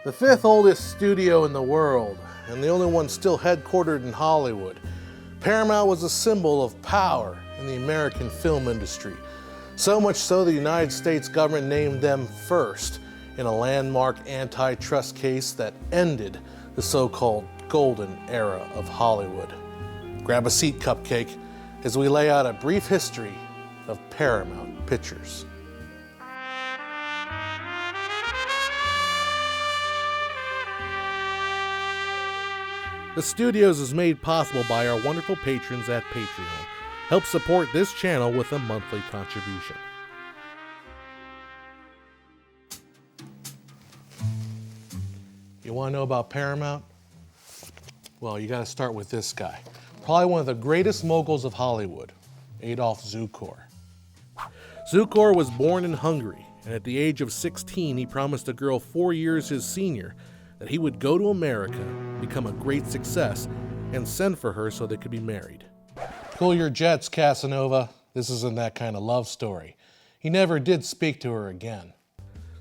The fifth oldest studio in the world, and the only one still headquartered in Hollywood, Paramount was a symbol of power in the American film industry. So much so the United States government named them first in a landmark antitrust case that ended the so-called golden era of Hollywood. Grab a seat, Cupcake, as we lay out a brief history of Paramount Pictures. The Studios is made possible by our wonderful patrons at Patreon. Help support this channel with a monthly contribution. You want to know about Paramount? Well, you got to start with this guy. Probably one of the greatest moguls of Hollywood, Adolph Zukor. Zukor was born in Hungary, and at the age of 16, he promised a girl 4 years his senior that he would go to America, become a great success, and send for her so they could be married. Cool your jets, Casanova. This isn't that kind of love story. He never did speak to her again.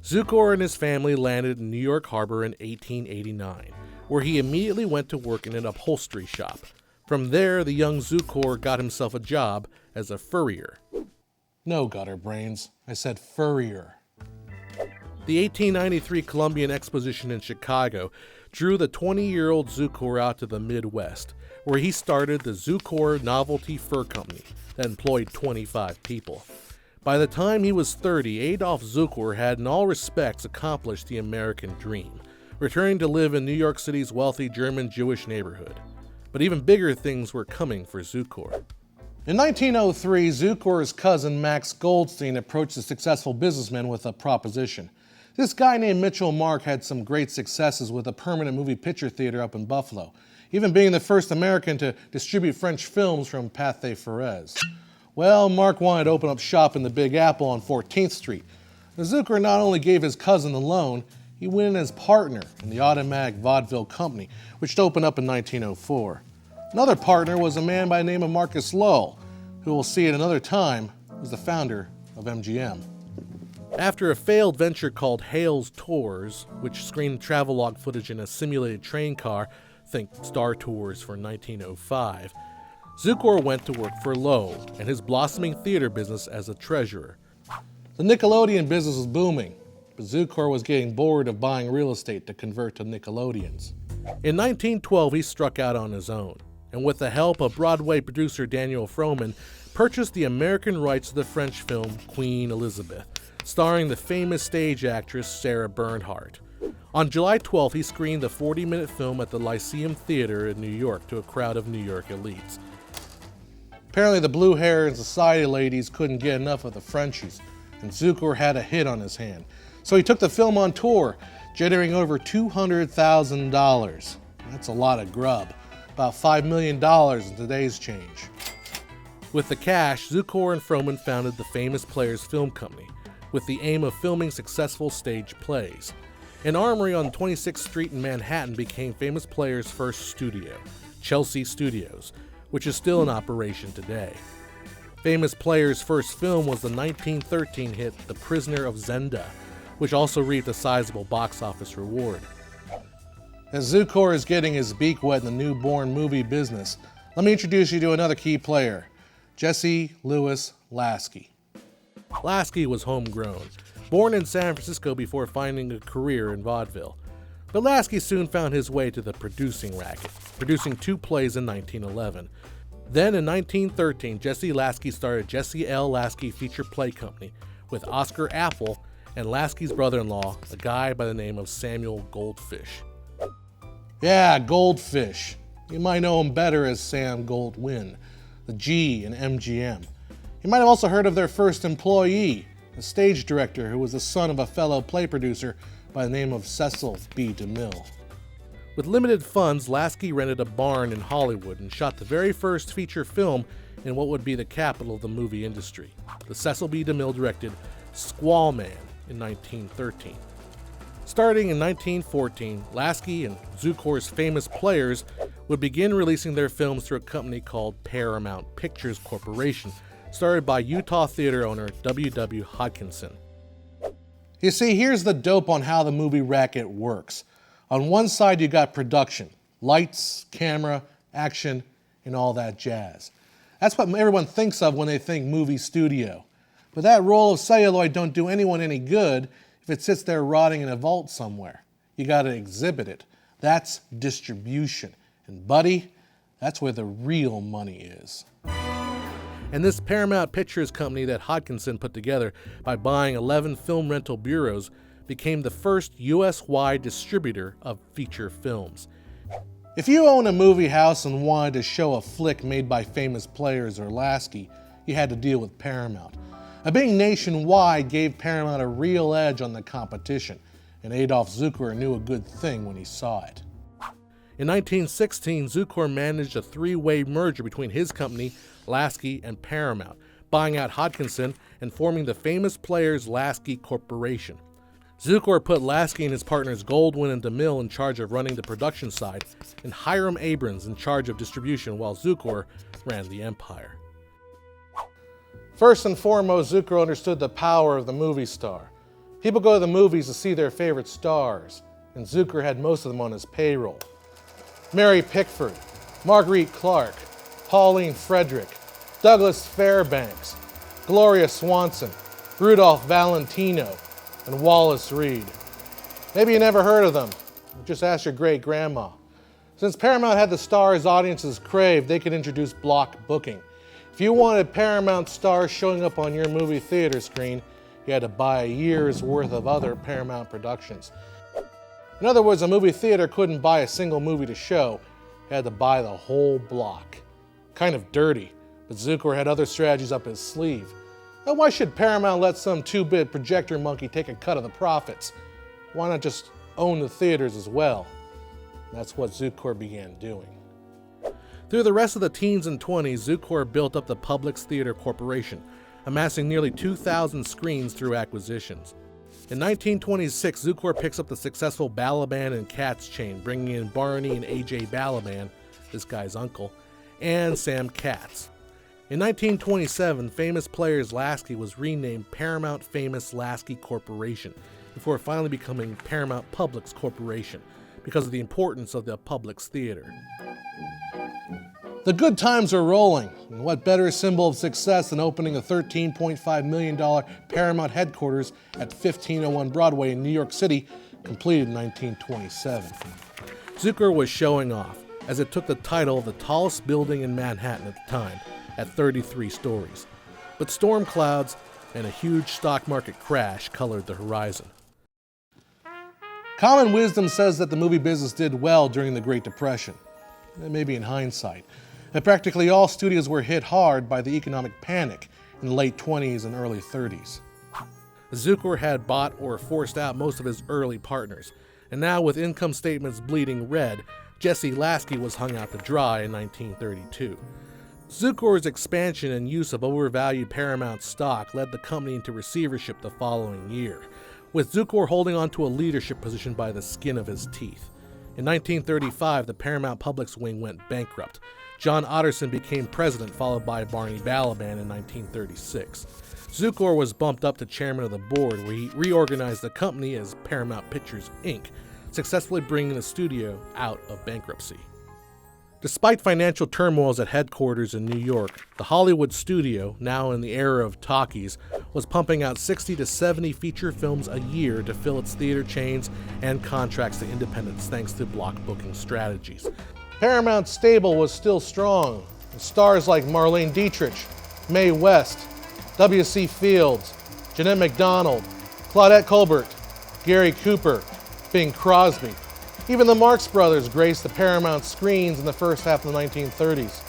Zukor and his family landed in New York Harbor in 1889, where he immediately went to work in an upholstery shop. From there, the young Zukor got himself a job as a furrier. No, gutter brains, I said furrier. The 1893 Columbian Exposition in Chicago drew the 20-year-old Zukor out to the Midwest, where he started the Zukor Novelty Fur Company that employed 25 people. By the time he was 30, Adolph Zukor had in all respects accomplished the American dream, returning to live in New York City's wealthy German Jewish neighborhood. But even bigger things were coming for Zukor. In 1903, Zukor's cousin Max Goldstein approached the successful businessman with a proposition. This guy named Mitchell Mark had some great successes with a permanent movie picture theater up in Buffalo, even being the first American to distribute French films from Pathé Frères. Well, Mark wanted to open up shop in the Big Apple on 14th Street. Zukor not only gave his cousin the loan, he went in as partner in the Automatic Vaudeville Company, which opened up in 1904. Another partner was a man by the name of Marcus Lowell, who we'll see at another time was the founder of MGM. After a failed venture called Hale's Tours, which screened travelogue footage in a simulated train car, think Star Tours for 1905, Zukor went to work for Lowell and his blossoming theater business as a treasurer. The Nickelodeon business was booming, but Zukor was getting bored of buying real estate to convert to Nickelodeons. In 1912, he struck out on his own, and with the help of Broadway producer Daniel Frohman, purchased the American rights to the French film Queen Elizabeth, starring the famous stage actress Sarah Bernhardt. On July 12th, he screened the 40-minute film at the Lyceum Theater in New York to a crowd of New York elites. Apparently the blue hair and society ladies couldn't get enough of the Frenchies, and Zukor had a hit on his hand. So he took the film on tour, generating over $200,000. That's a lot of grub, about $5 million in today's change. With the cash, Zukor and Frohman founded the Famous Players Film Company, with the aim of filming successful stage plays. An armory on 26th Street in Manhattan became Famous Players' first studio, Chelsea Studios, which is still in operation today. Famous Players' first film was the 1913 hit The Prisoner of Zenda, which also reaped a sizable box office reward. As Zukor is getting his beak wet in the newborn movie business, let me introduce you to another key player, Jesse Louis Lasky. Lasky was homegrown, born in San Francisco before finding a career in vaudeville. But Lasky soon found his way to the producing racket, producing 2 plays in 1911. Then in 1913, Jesse Lasky started Jesse L. Lasky Feature Play Company with Oscar Apple and Lasky's brother-in-law, a guy by the name of Samuel Goldfish. Yeah, Goldfish. You might know him better as Sam Goldwyn, the G in MGM. You might have also heard of their first employee, a stage director who was the son of a fellow play producer by the name of Cecil B. DeMille. With limited funds, Lasky rented a barn in Hollywood and shot the very first feature film in what would be the capital of the movie industry, the Cecil B. DeMille directed Squall Man in 1913. Starting in 1914, Lasky and Zukor's Famous Players would begin releasing their films through a company called Paramount Pictures Corporation, started by Utah theater owner W.W. Hodkinson. You see, here's the dope on how the movie racket works. On one side, you got production, lights, camera, action, and all that jazz. That's what everyone thinks of when they think movie studio. But that roll of celluloid don't do anyone any good if it sits there rotting in a vault somewhere. You got to exhibit it. That's distribution. And buddy, that's where the real money is. And this Paramount Pictures company that Hodgkinson put together by buying 11 film rental bureaus became the first US-wide distributor of feature films. If you own a movie house and wanted to show a flick made by famous players or Lasky, you had to deal with Paramount. Being nationwide gave Paramount a real edge on the competition, and Adolph Zukor knew a good thing when he saw it. In 1916, Zukor managed a three-way merger between his company, Lasky, and Paramount, buying out Hodgkinson and forming the famous Players Lasky Corporation. Zukor put Lasky and his partners Goldwyn and DeMille in charge of running the production side, and Hiram Abrams in charge of distribution while Zukor ran the empire. First and foremost, Zukor understood the power of the movie star. People go to the movies to see their favorite stars, and Zukor had most of them on his payroll. Mary Pickford, Marguerite Clark, Pauline Frederick, Douglas Fairbanks, Gloria Swanson, Rudolph Valentino, and Wallace Reed. Maybe you never heard of them. Just ask your great-grandma. Since Paramount had the stars audiences craved, they could introduce block booking. If you wanted Paramount stars showing up on your movie theater screen, you had to buy a year's worth of other Paramount productions. In other words, a movie theater couldn't buy a single movie to show. It had to buy the whole block. Kind of dirty, but Zukor had other strategies up his sleeve. Now, why should Paramount let some two-bit projector monkey take a cut of the profits? Why not just own the theaters as well? That's what Zukor began doing. Through the rest of the teens and 20s, Zukor built up the Publix Theater Corporation, amassing nearly 2,000 screens through acquisitions. In 1926, Zukor picks up the successful Balaban and Katz chain, bringing in Barney and A.J. Balaban, this guy's uncle, and Sam Katz. In 1927, Famous Players Lasky was renamed Paramount Famous Lasky Corporation, before finally becoming Paramount Publix Corporation, because of the importance of the Publix Theater. The good times are rolling, and what better symbol of success than opening a $13.5 million Paramount headquarters at 1501 Broadway in New York City, completed in 1927. Zukor was showing off, as it took the title of the tallest building in Manhattan at the time, at 33 stories. But storm clouds and a huge stock market crash colored the horizon. Common wisdom says that the movie business did well during the Great Depression. Maybe in hindsight. And practically all studios were hit hard by the economic panic in the late 20s and early 30s. Zukor had bought or forced out most of his early partners, and now with income statements bleeding red, Jesse Lasky was hung out to dry in 1932. Zukor's expansion and use of overvalued Paramount stock led the company into receivership the following year, with Zukor holding on to a leadership position by the skin of his teeth. In 1935, the Paramount Publix wing went bankrupt. John Otterson became president, followed by Barney Balaban in 1936. Zukor was bumped up to chairman of the board, where he reorganized the company as Paramount Pictures, Inc., successfully bringing the studio out of bankruptcy. Despite financial turmoils at headquarters in New York, the Hollywood studio, now in the era of talkies, was pumping out 60 to 70 feature films a year to fill its theater chains and contracts to independents thanks to block booking strategies. Paramount's stable was still strong, with stars like Marlene Dietrich, Mae West, W.C. Fields, Jeanette MacDonald, Claudette Colbert, Gary Cooper, Bing Crosby. Even the Marx Brothers graced the Paramount screens in the first half of the 1930s.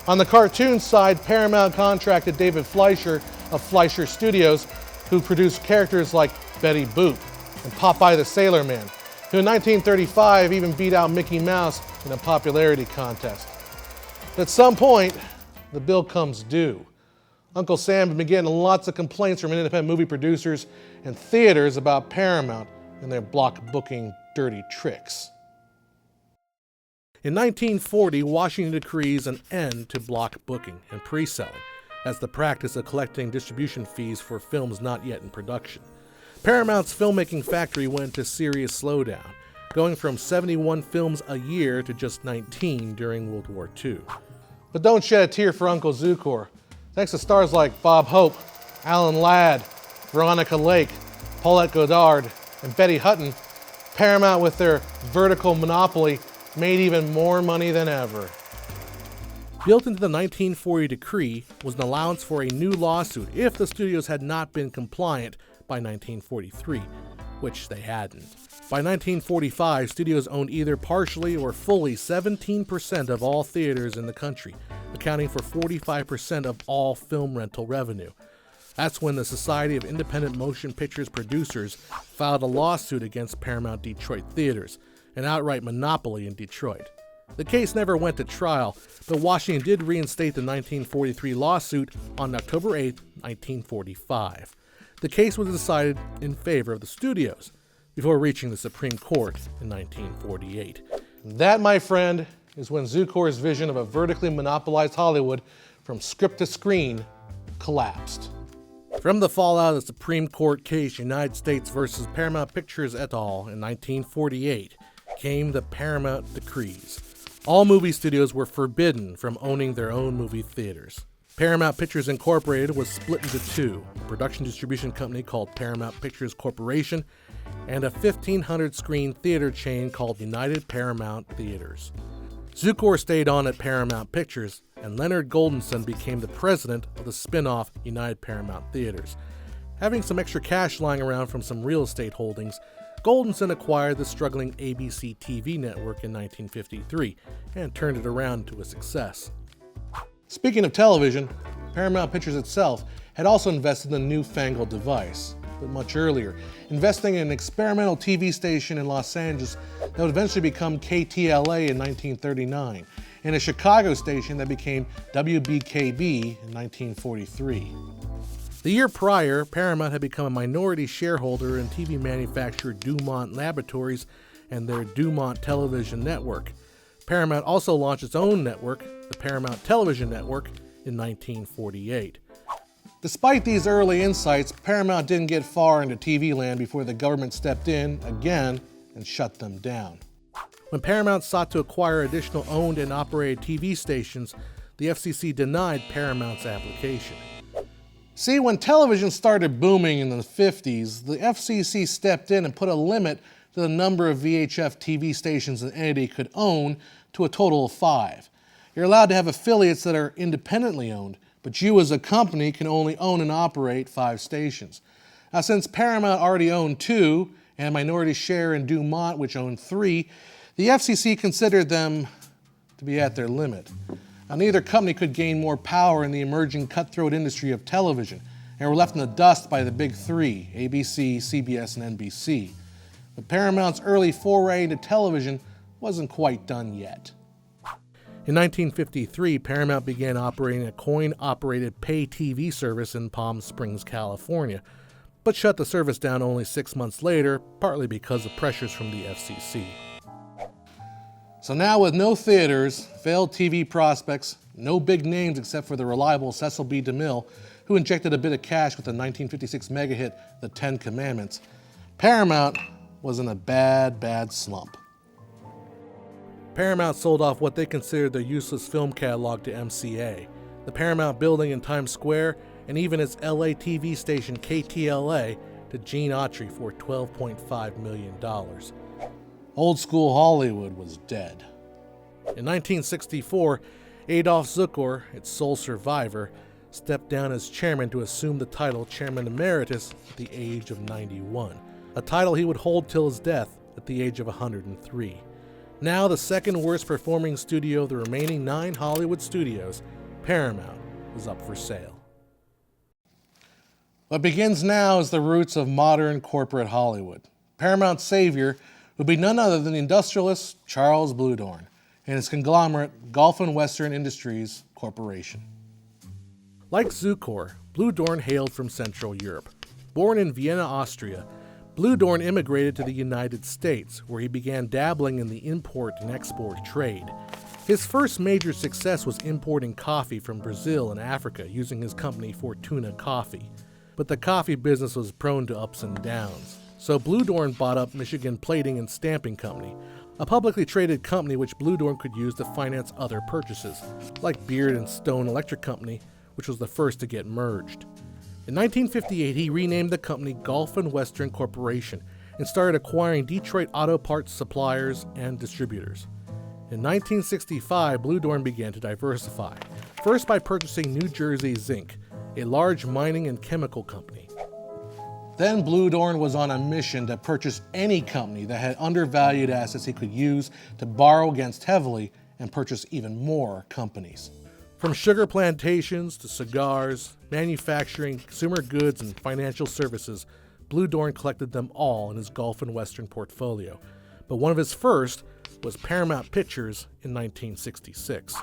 On the cartoon side, Paramount contracted David Fleischer of Fleischer Studios, who produced characters like Betty Boop and Popeye the Sailor Man, who in 1935 even beat out Mickey Mouse in a popularity contest. But at some point, the bill comes due. Uncle Sam had been getting lots of complaints from independent movie producers and theaters about Paramount and their block booking dirty tricks. In 1940, Washington decrees an end to block booking and pre-selling as the practice of collecting distribution fees for films not yet in production. Paramount's filmmaking factory went into serious slowdown. going from 71 films a year to just 19 during World War II. But don't shed a tear for Uncle Zukor. Thanks to stars like Bob Hope, Alan Ladd, Veronica Lake, Paulette Goddard, and Betty Hutton, Paramount, with their vertical monopoly, made even more money than ever. Built into the 1940 decree was an allowance for a new lawsuit if the studios had not been compliant by 1943, which they hadn't. By 1945, studios owned either partially or fully 17% of all theaters in the country, accounting for 45% of all film rental revenue. That's when the Society of Independent Motion Pictures Producers filed a lawsuit against Paramount Detroit Theaters, an outright monopoly in Detroit. The case never went to trial, but Washington did reinstate the 1943 lawsuit on October 8, 1945. The case was decided in favor of the studios, before reaching the Supreme Court in 1948. That, my friend, is when Zukor's vision of a vertically monopolized Hollywood from script to screen collapsed. From the fallout of the Supreme Court case United States versus Paramount Pictures et al. In 1948 came the Paramount Decrees. All movie studios were forbidden from owning their own movie theaters. Paramount Pictures Incorporated was split into two, a production distribution company called Paramount Pictures Corporation and a 1,500-screen theater chain called United Paramount Theaters. Zukor stayed on at Paramount Pictures, and Leonard Goldenson became the president of the spin-off United Paramount Theaters. Having some extra cash lying around from some real estate holdings, Goldenson acquired the struggling ABC TV network in 1953 and turned it around to a success. Speaking of television, Paramount Pictures itself had also invested in a newfangled device, but much earlier, investing in an experimental TV station in Los Angeles that would eventually become KTLA in 1939, and a Chicago station that became WBKB in 1943. The year prior, Paramount had become a minority shareholder in TV manufacturer Dumont Laboratories and their Dumont Television Network. Paramount also launched its own network, the Paramount Television Network, in 1948. Despite these early insights, Paramount didn't get far into TV land before the government stepped in again and shut them down. When Paramount sought to acquire additional owned and operated TV stations, the FCC denied Paramount's application. See, when television started booming in the 50s, the FCC stepped in and put a limit to the number of VHF TV stations an entity could own to a total of 5. You're allowed to have affiliates that are independently owned, but you as a company can only own and operate 5 stations. Now, since Paramount already owned 2, and a minority share in Dumont, which owned 3, the FCC considered them to be at their limit. Now, neither company could gain more power in the emerging cutthroat industry of television, and were left in the dust by the big 3, ABC, CBS, and NBC. But Paramount's early foray into television wasn't quite done yet. In 1953, Paramount began operating a coin-operated pay TV service in Palm Springs, California, but shut the service down only 6 months later, partly because of pressures from the FCC. So now, with no theaters, failed TV prospects, no big names except for the reliable Cecil B. DeMille, who injected a bit of cash with the 1956 mega hit The Ten Commandments, Paramount was in a bad slump. Paramount sold off what they considered their useless film catalog to MCA, the Paramount building in Times Square, and even its LA TV station KTLA to Gene Autry for $12.5 million. Old school Hollywood was dead. In 1964, Adolph Zukor, its sole survivor, stepped down as chairman to assume the title Chairman Emeritus at the age of 91, a title he would hold till his death at the age of 103. Now the second worst performing studio of the remaining 9 Hollywood studios, Paramount, was up for sale. What begins now is the roots of modern corporate Hollywood. Paramount's savior would be none other than the industrialist Charles Bluhdorn and his conglomerate Gulf and Western Industries Corporation. Like Zukor, Bluhdorn hailed from Central Europe. Born in Vienna, Austria, Bluhdorn immigrated to the United States, where he began dabbling in the import and export trade. His first major success was importing coffee from Brazil and Africa using his company Fortuna Coffee. But the coffee business was prone to ups and downs. So Bluedorn bought up Michigan Plating and Stamping Company, a publicly traded company which Bluedorn could use to finance other purchases, like Beard and Stone Electric Company, which was the first to get merged. In 1958, he renamed the company Gulf and Western Corporation and started acquiring Detroit auto parts suppliers and distributors. In 1965, Bluedorn began to diversify, first by purchasing New Jersey Zinc, a large mining and chemical company. Then Bluedorn was on a mission to purchase any company that had undervalued assets he could use to borrow against heavily and purchase even more companies. From sugar plantations to cigars, manufacturing, consumer goods, and financial services, Bluedorn collected them all in his Gulf and Western portfolio. But one of his first was Paramount Pictures in 1966.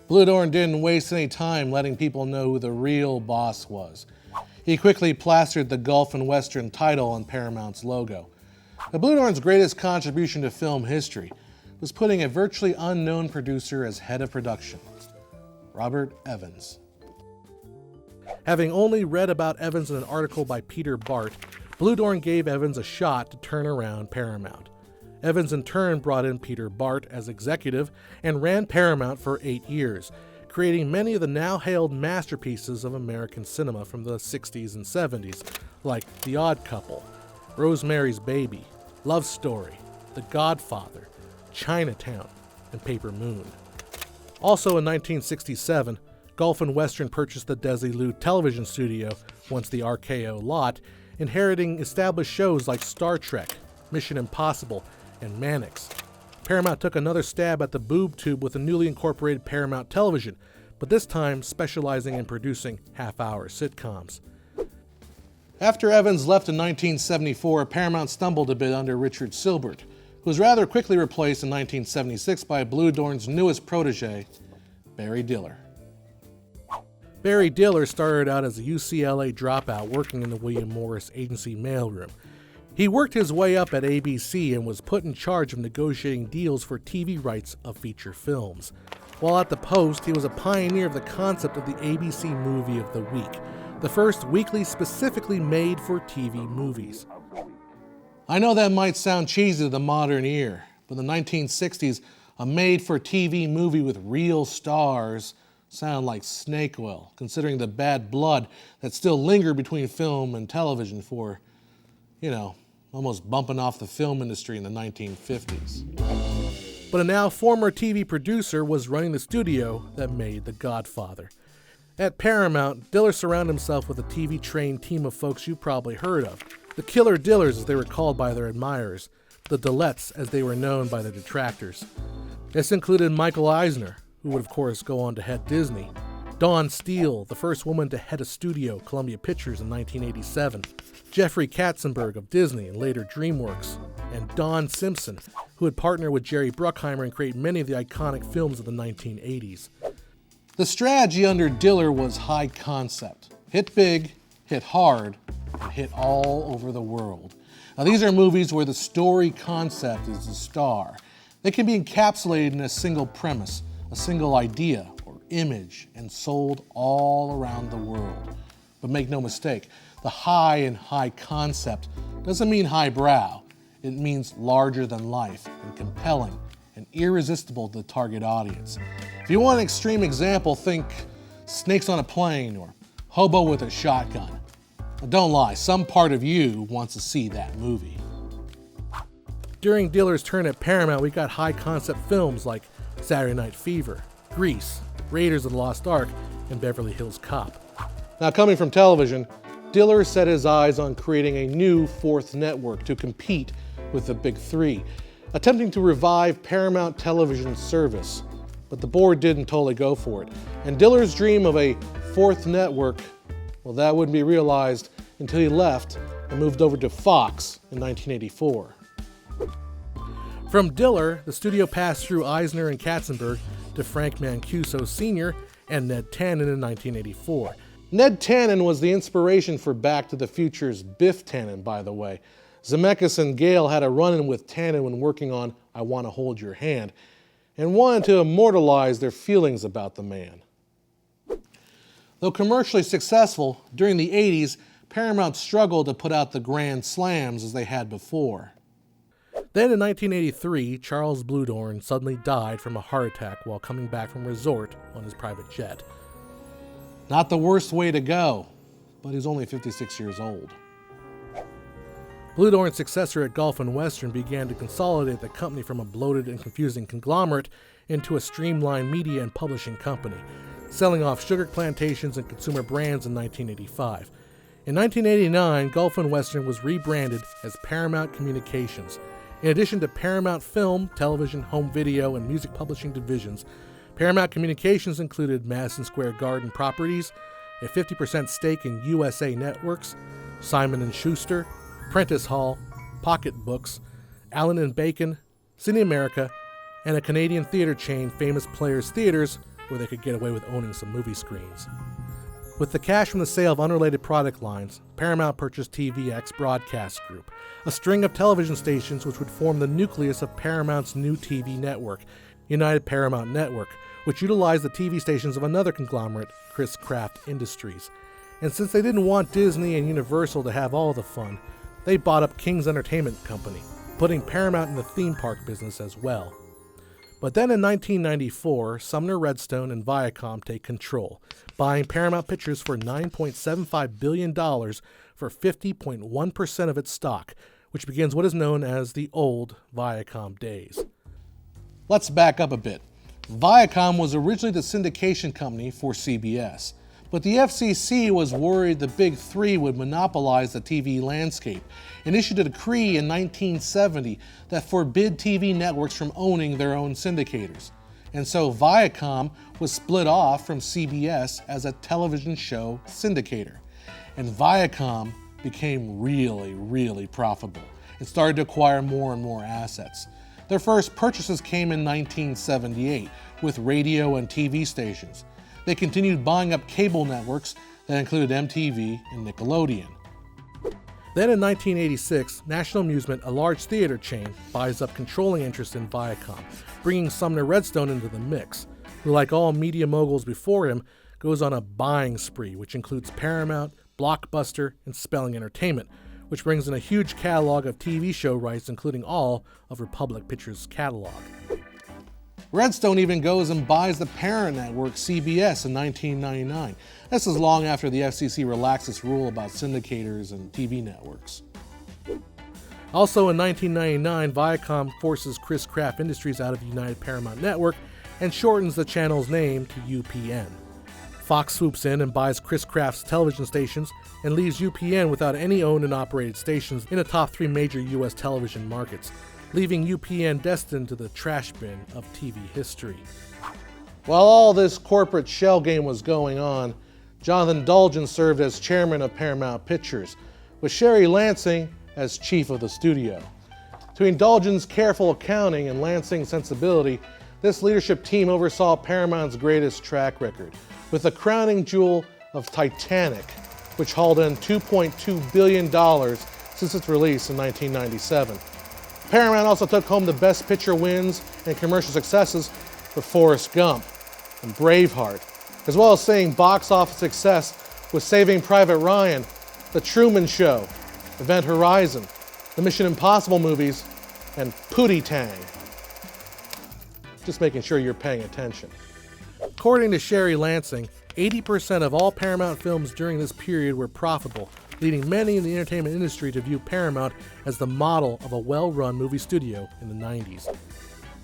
Bluedorn didn't waste any time letting people know who the real boss was. He quickly plastered the Gulf and Western title on Paramount's logo. But Bluedorn's greatest contribution to film history was putting a virtually unknown producer as head of production, Robert Evans. Having only read about Evans in an article by Peter Bart, Bluedorn gave Evans a shot to turn around Paramount. Evans in turn brought in Peter Bart as executive and ran Paramount for 8 years, creating many of the now hailed masterpieces of American cinema from the 60s and 70s, like The Odd Couple, Rosemary's Baby, Love Story, The Godfather, Chinatown, and Paper Moon. Also in 1967, Gulf and Western purchased the Desilu television studio, once the RKO lot, inheriting established shows like Star Trek, Mission Impossible, and Mannix. Paramount took another stab at the boob tube with the newly incorporated Paramount Television, but this time specializing in producing half-hour sitcoms. After Evans left in 1974, Paramount stumbled a bit under Richard Silbert, who was rather quickly replaced in 1976 by Bluedorn's newest protege, Barry Diller. Barry Diller started out as a UCLA dropout working in the William Morris agency mailroom. He worked his way up at ABC and was put in charge of negotiating deals for TV rights of feature films. While at the Post, he was a pioneer of the concept of the ABC Movie of the Week, the first weekly specifically made for TV movies. I know that might sound cheesy to the modern ear, but in the 1960s, a made-for-TV movie with real stars sounded like snake oil, considering the bad blood that still lingered between film and television for, almost bumping off the film industry in the 1950s. But a now former TV producer was running the studio that made The Godfather. At Paramount, Diller surrounded himself with a TV-trained team of folks you've probably heard of. The Killer Dillers, as they were called by their admirers. The Dillettes, as they were known by their detractors. This included Michael Eisner, who would of course go on to head Disney. Dawn Steele, the first woman to head a studio, Columbia Pictures, in 1987. Jeffrey Katzenberg of Disney and later DreamWorks. And Don Simpson, who would partner with Jerry Bruckheimer and create many of the iconic films of the 1980s. The strategy under Diller was high concept. Hit big, hit hard, and hit all over the world. Now these are movies where the story concept is the star. They can be encapsulated in a single premise, a single idea or image, and sold all around the world. But make no mistake, the high and high concept doesn't mean highbrow. It means larger than life and compelling and irresistible to the target audience. If you want an extreme example, think Snakes on a Plane or Hobo with a Shotgun. Now, don't lie, some part of you wants to see that movie. During Diller's turn at Paramount, we got high concept films like Saturday Night Fever, Grease, Raiders of the Lost Ark, and Beverly Hills Cop. Now coming from television, Diller set his eyes on creating a new fourth network to compete with the big three, attempting to revive Paramount Television's service. But the board didn't totally go for it. And Diller's dream of a fourth network, well, that wouldn't be realized until he left and moved over to Fox in 1984. From Diller, the studio passed through Eisner and Katzenberg to Frank Mancuso Sr. and Ned Tannen in 1984. Ned Tannen was the inspiration for Back to the Future's Biff Tannen, by the way. Zemeckis and Gale had a run-in with Tannen when working on I Want to Hold Your Hand, and wanted to immortalize their feelings about the man. Though commercially successful, during the 80s, Paramount struggled to put out the grand slams as they had before. Then in 1983, Charles Bluedorn suddenly died from a heart attack while coming back from a resort on his private jet. Not the worst way to go, but he's only 56 years old. Bluedorn's successor at Gulf and Western began to consolidate the company from a bloated and confusing conglomerate into a streamlined media and publishing company, selling off sugar plantations and consumer brands in 1985. In 1989, Gulf and Western was rebranded as Paramount Communications. In addition to Paramount Film, Television, Home Video, and Music Publishing divisions, Paramount Communications included Madison Square Garden Properties, a 50% stake in USA Networks, Simon & Schuster, Prentice Hall, Pocket Books, Allen & Bacon, Cine America, and a Canadian theater chain, Famous Players Theaters, where they could get away with owning some movie screens. With the cash from the sale of unrelated product lines, Paramount purchased TVX Broadcast Group, a string of television stations which would form the nucleus of Paramount's new TV network, United Paramount Network, which utilized the TV stations of another conglomerate, Chris Craft Industries. And since they didn't want Disney and Universal to have all the fun, they bought up King's Entertainment Company, putting Paramount in the theme park business as well. But then in 1994, Sumner Redstone and Viacom take control, buying Paramount Pictures for $9.75 billion for 50.1% of its stock, which begins what is known as the old Viacom days. Let's back up a bit. Viacom was originally the syndication company for CBS, but the FCC was worried the Big Three would monopolize the TV landscape and issued a decree in 1970 that forbid TV networks from owning their own syndicators. And so Viacom was split off from CBS as a television show syndicator. And Viacom became really profitable and started to acquire more and more assets. Their first purchases came in 1978 with radio and TV stations. They continued buying up cable networks that included MTV and Nickelodeon. Then in 1986, National Amusement, a large theater chain, buys up controlling interest in Viacom, bringing Sumner Redstone into the mix, who, like all media moguls before him, goes on a buying spree, which includes Paramount, Blockbuster, and Spelling Entertainment, which brings in a huge catalog of TV show rights, including all of Republic Pictures' catalog. Redstone even goes and buys the parent network CBS in 1999. This is long after the FCC relaxed its rule about syndicators and TV networks. Also in 1999, Viacom forces Chris Craft Industries out of United Paramount Network and shortens the channel's name to UPN. Fox swoops in and buys Chris Craft's television stations and leaves UPN without any owned and operated stations in the top 3 major U.S. television markets, leaving UPN destined to the trash bin of TV history. While all this corporate shell game was going on, Jonathan Dolgen served as chairman of Paramount Pictures, with Sherry Lansing as chief of the studio. Between Dolgen's careful accounting and Lansing's sensibility, this leadership team oversaw Paramount's greatest track record, with the crowning jewel of Titanic, which hauled in $2.2 billion since its release in 1997. Paramount also took home the Best Picture wins and commercial successes for Forrest Gump and Braveheart, as well as seeing box office success with Saving Private Ryan, The Truman Show, Event Horizon, the Mission Impossible movies, and Pootie Tang. Just making sure you're paying attention. According to Sherry Lansing, 80% of all Paramount films during this period were profitable, leading many in the entertainment industry to view Paramount as the model of a well-run movie studio in the 90s.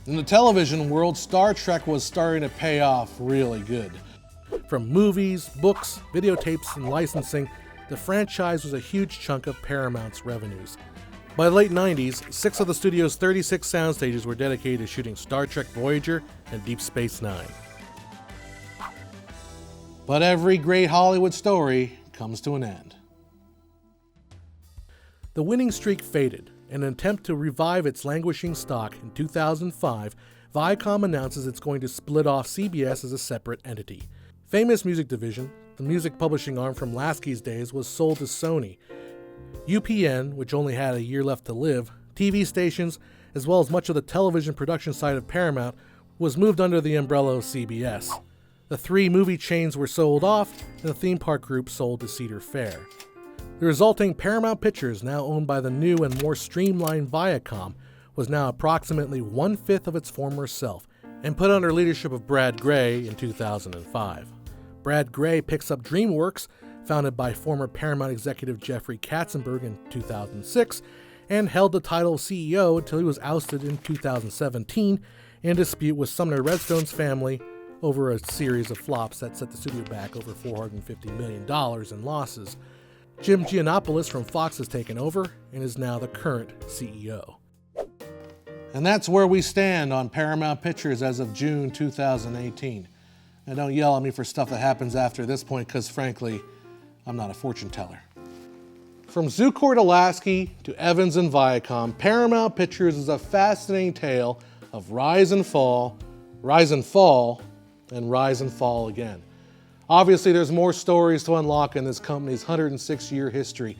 In the television world, Star Trek was starting to pay off really good. From movies, books, videotapes, and licensing, the franchise was a huge chunk of Paramount's revenues. By the late 90s, 6 of the studio's 36 sound stages were dedicated to shooting Star Trek Voyager and Deep Space Nine. But every great Hollywood story comes to an end. The winning streak faded. In an attempt to revive its languishing stock in 2005, Viacom announces it's going to split off CBS as a separate entity. Famous Music Division, the music publishing arm from Lasky's days, was sold to Sony. UPN, which only had a year left to live, TV stations, as well as much of the television production side of Paramount, was moved under the umbrella of CBS. The 3 movie chains were sold off, and the theme park group sold to Cedar Fair. The resulting Paramount Pictures, now owned by the new and more streamlined Viacom, was now approximately 1/5 of its former self, and put under leadership of Brad Grey in 2005. Brad Grey picks up DreamWorks, founded by former Paramount executive Jeffrey Katzenberg in 2006, and held the title of CEO until he was ousted in 2017 in a dispute with Sumner Redstone's family over a series of flops that set the studio back over $450 million in losses. Jim Giannopoulos from Fox has taken over and is now the current CEO. And that's where we stand on Paramount Pictures as of June 2018. And don't yell at me for stuff that happens after this point, because frankly, I'm not a fortune teller. From Zukor to Lasky to Evans and Viacom, Paramount Pictures is a fascinating tale of rise and fall, rise and fall, and rise and fall again. Obviously, there's more stories to unlock in this company's 106-year history.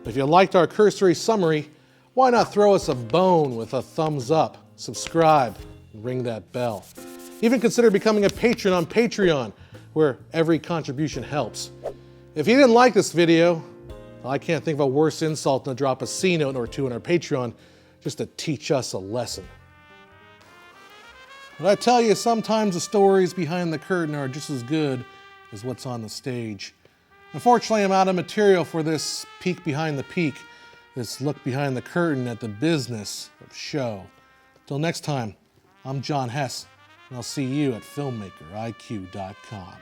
If you liked our cursory summary, why not throw us a bone with a thumbs up, subscribe, and ring that bell. Even consider becoming a patron on Patreon, where every contribution helps. If you didn't like this video, I can't think of a worse insult than to drop a C note or two on our Patreon just to teach us a lesson. But I tell you, sometimes the stories behind the curtain are just as good as what's on the stage. Unfortunately, I'm out of material for this peek behind the peak, this look behind the curtain at the business of show. Till next time, I'm John Hess, and I'll see you at filmmakeriq.com.